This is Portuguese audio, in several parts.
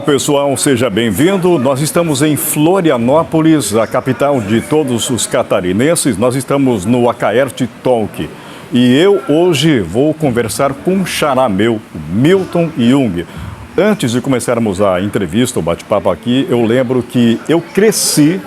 Pessoal, seja bem-vindo. Nós estamos em Florianópolis, a capital de todos os catarinenses. Nós estamos no Acaerte Talk. E eu hoje vou conversar com um xará meu, Milton Jung. Antes de começarmos a entrevista, o bate-papo aqui, eu lembro que eu cresci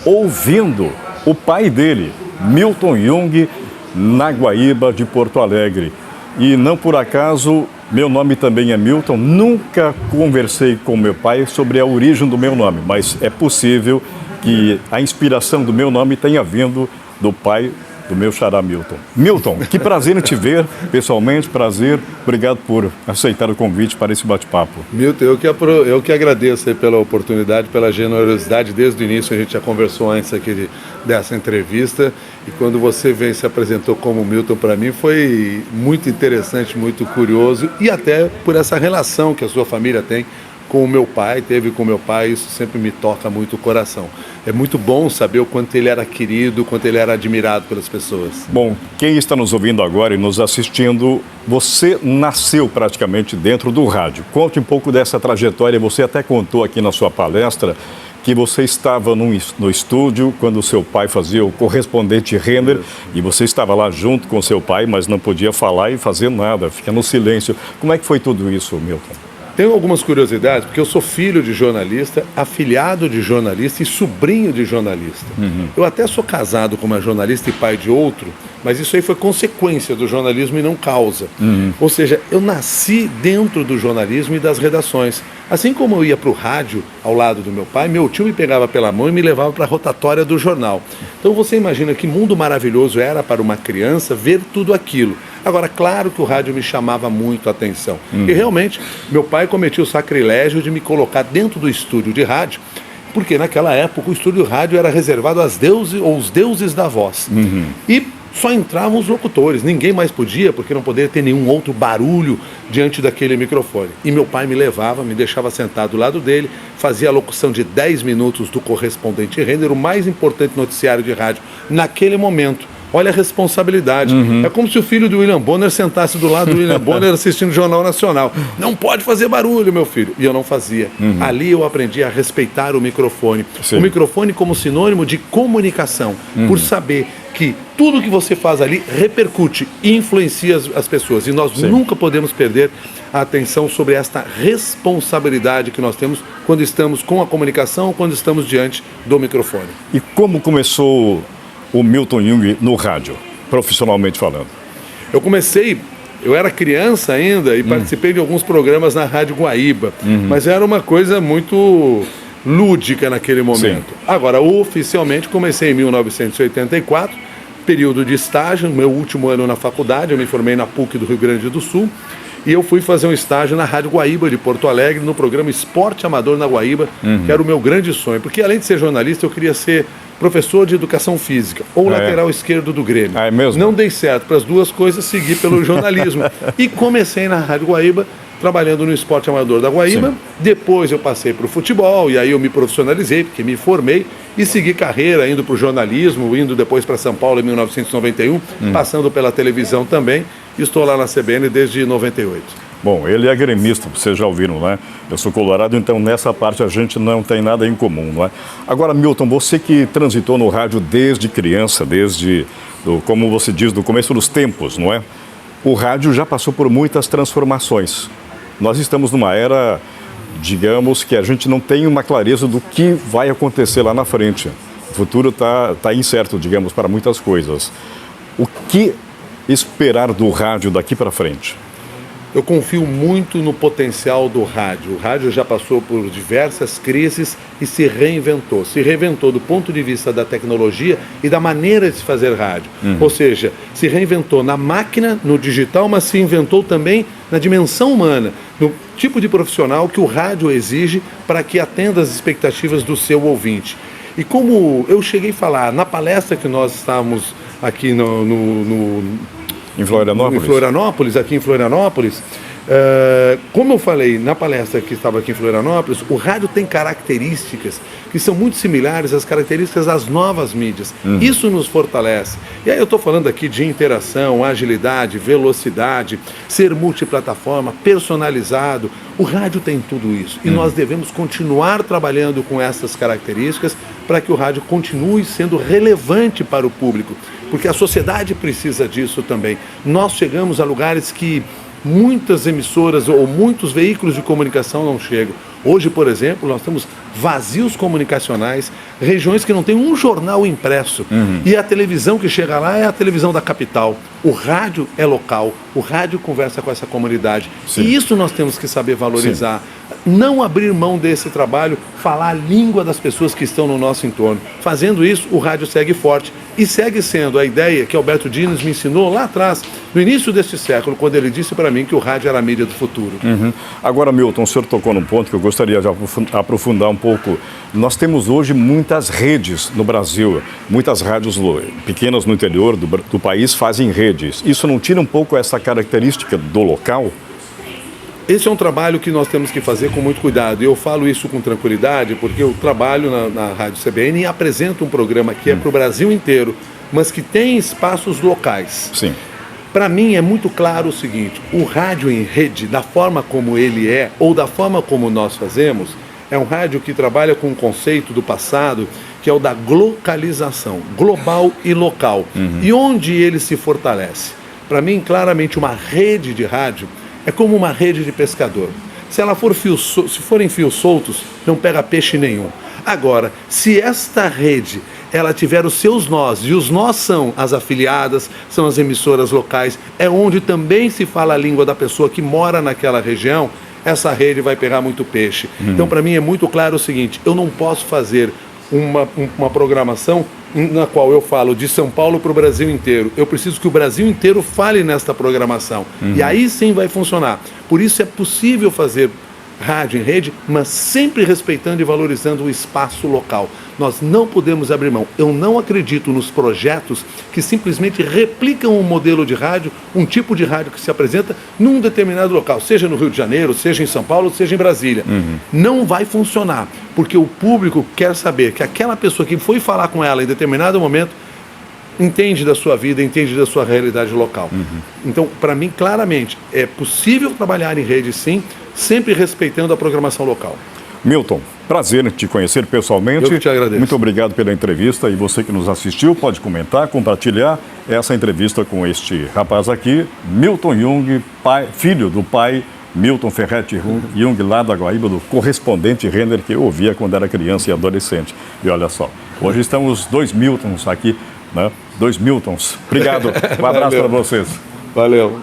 ouvindo o pai dele, Milton Jung, na Guaíba de Porto Alegre. E não por acaso, meu nome também é Milton. Nunca conversei com meu pai sobre a origem do meu nome, mas é possível que a inspiração do meu nome tenha vindo do pai do meu xará Milton. Milton, que prazer em te ver pessoalmente, prazer. Obrigado por aceitar o convite para esse bate-papo. Milton, eu que agradeço aí pela oportunidade, pela generosidade. Desde o início a gente já conversou antes aqui dessa entrevista. E quando você veio e se apresentou como Milton para mim, foi muito interessante, muito curioso. E até por essa relação que a sua família tem com o meu pai, teve com o meu pai, isso sempre me toca muito o coração. É muito bom saber o quanto ele era querido, o quanto ele era admirado pelas pessoas. Bom, quem está nos ouvindo agora e nos assistindo, você nasceu praticamente dentro do rádio. Conte um pouco dessa trajetória, você até contou aqui na sua palestra que você estava no estúdio quando o seu pai fazia o correspondente Renner e você estava lá junto com seu pai, mas não podia falar e fazer nada, fica no silêncio. Como é que foi tudo isso, Milton? Tenho algumas curiosidades, porque eu sou filho de jornalista, afilhado de jornalista e sobrinho de jornalista. Eu até sou casado com uma jornalista e pai de outro, mas isso aí foi consequência do jornalismo e não causa. Ou seja, eu nasci dentro do jornalismo e das redações. Assim como eu ia para o rádio ao lado do meu pai, meu tio me pegava pela mão e me levava para a rotatória do jornal. Então você imagina que mundo maravilhoso era para uma criança ver tudo aquilo. Agora, claro que o rádio me chamava muito a atenção. E realmente, meu pai cometia o sacrilégio de me colocar dentro do estúdio de rádio, porque naquela época o estúdio de rádio era reservado aos deuses da voz. E só entravam os locutores, ninguém mais podia, porque não poderia ter nenhum outro barulho diante daquele microfone. E meu pai me levava, me deixava sentado do lado dele, fazia a locução de 10 minutos do correspondente Renner, o mais importante noticiário de rádio naquele momento. Olha a responsabilidade. É como se o filho do William Bonner sentasse do lado do William Bonner assistindo o Jornal Nacional. Não pode fazer barulho, meu filho. E eu não fazia. Ali eu aprendi a respeitar o microfone. Sim. O microfone como sinônimo de comunicação. Por saber que tudo que você faz ali repercute e influencia as pessoas. E nós nunca podemos perder a atenção sobre esta responsabilidade que nós temos quando estamos com a comunicação, quando estamos diante do microfone. E como começou o Milton Jung no rádio, profissionalmente falando? Eu era criança ainda e participei de alguns programas na Rádio Guaíba, mas era uma coisa muito lúdica naquele momento. Sim. Agora, oficialmente, comecei em 1984, período de estágio, meu último ano na faculdade, eu me formei na PUC do Rio Grande do Sul, e eu fui fazer um estágio na Rádio Guaíba de Porto Alegre, no programa Esporte Amador na Guaíba, que era o meu grande sonho, porque além de ser jornalista, eu queria ser professor de educação física ou lateral esquerdo do Grêmio. É mesmo? Não dei certo para as duas coisas, segui pelo jornalismo. E comecei na Rádio Guaíba, trabalhando no Esporte Amador da Guaíba. Depois eu passei para o futebol, e aí eu me profissionalizei, porque me formei, e segui carreira, indo para o jornalismo, indo depois para São Paulo em 1991, passando pela televisão também. Estou lá na CBN desde 98. Bom, ele é gremista, vocês já ouviram, né? Eu sou colorado, então nessa parte a gente não tem nada em comum, não é? Agora, Milton, você que transitou no rádio desde criança, como você diz, do começo dos tempos, não é? O rádio já passou por muitas transformações. Nós estamos numa era, digamos, que a gente não tem uma clareza do que vai acontecer lá na frente. O futuro tá incerto, digamos, para muitas coisas. O que esperar do rádio daqui para frente? Eu confio muito no potencial do rádio. O rádio já passou por diversas crises e se reinventou. Se reinventou do ponto de vista da tecnologia e da maneira de se fazer rádio. Ou seja, se reinventou na máquina, no digital, mas se inventou também na dimensão humana, no tipo de profissional que o rádio exige para que atenda às expectativas do seu ouvinte. E como eu cheguei a falar na palestra que nós estávamos aqui Em Florianópolis? Aqui em Florianópolis, Como eu falei na palestra que estava aqui em Florianópolis, o rádio tem características que são muito similares às características das novas mídias. Isso nos fortalece. E aí eu estou falando aqui de interação, agilidade, velocidade, ser multiplataforma, personalizado. O rádio tem tudo isso. E nós devemos continuar trabalhando com essas características para que o rádio continue sendo relevante para o público. Porque a sociedade precisa disso também. Nós chegamos a lugares que muitas emissoras ou muitos veículos de comunicação não chegam. Hoje, por exemplo, nós temos vazios comunicacionais, regiões que não tem um jornal impresso. E a televisão que chega lá é a televisão da capital. O rádio é local, o rádio conversa com essa comunidade. Sim. E isso nós temos que saber valorizar. Não abrir mão desse trabalho, falar a língua das pessoas que estão no nosso entorno. Fazendo isso, o rádio segue forte e segue sendo a ideia que Alberto Dines me ensinou lá atrás, no início deste século, quando ele disse para mim que o rádio era a mídia do futuro. Agora, Milton, o senhor tocou num ponto que eu gostaria de aprofundar um pouco. Nós temos hoje muitas redes no Brasil, muitas rádios pequenas no interior do país fazem redes. Isso não tira um pouco essa característica do local? Esse é um trabalho que nós temos que fazer com muito cuidado. E eu falo isso com tranquilidade porque eu trabalho na Rádio CBN e apresento um programa que é para o Brasil inteiro, mas que tem espaços locais. Sim. Para mim é muito claro o seguinte, o rádio em rede, da forma como ele é, ou da forma como nós fazemos, é um rádio que trabalha com um conceito do passado, que é o da glocalização, global e local. E onde ele se fortalece? Para mim, claramente, uma rede de rádio é como uma rede de pescador. Se ela for se forem fios soltos, não pega peixe nenhum. Agora, se esta rede ela tiver os seus nós, e os nós são as afiliadas, são as emissoras locais, é onde também se fala a língua da pessoa que mora naquela região, essa rede vai pegar muito peixe. Então, para mim, é muito claro o seguinte, eu não posso fazer uma programação na qual eu falo de São Paulo para o Brasil inteiro. Eu preciso que o Brasil inteiro fale nesta programação. E aí sim vai funcionar. Por isso é possível fazer rádio em rede, mas sempre respeitando e valorizando o espaço local. Nós não podemos abrir mão. Eu não acredito nos projetos que simplesmente replicam um modelo de rádio, um tipo de rádio que se apresenta num determinado local, seja no Rio de Janeiro, seja em São Paulo, seja em Brasília. Não vai funcionar, porque o público quer saber que aquela pessoa que foi falar com ela em determinado momento entende da sua vida, entende da sua realidade local. Então, para mim, claramente, é possível trabalhar em rede, sim, sempre respeitando a programação local. Milton, prazer em te conhecer pessoalmente. Eu que te agradeço. Muito obrigado pela entrevista e você que nos assistiu pode comentar, compartilhar essa entrevista com este rapaz aqui, Milton Jung, filho do pai Milton Ferretti Jung, lá da Guaíba, do correspondente Renner que eu ouvia quando era criança e adolescente. E olha só, hoje estamos 2 Miltons aqui, né? 2 Miltons. Obrigado, um abraço para vocês. Valeu.